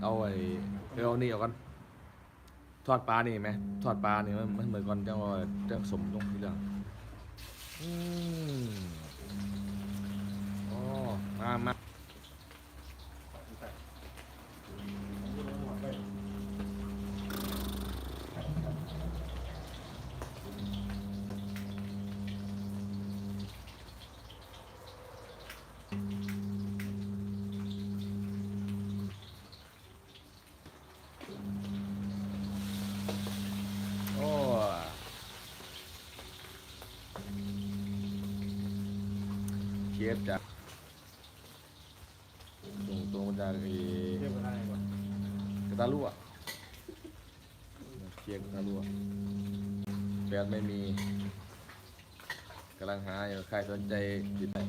เอาเอานี่ออกกันทอดปลานี่ไหมทอดปลานี่มันเหมือนก่อนจังว่าจะสมตรงที่เรื่องอืมอ๋อมาโอ้เชฟจากตรงมาจากเรียกว่าอะไรก่อนกระตาลั่วเชียงกระตาลั่วแฟนไม่มีกำลังหาอยู่ใครสนใจติดต่อ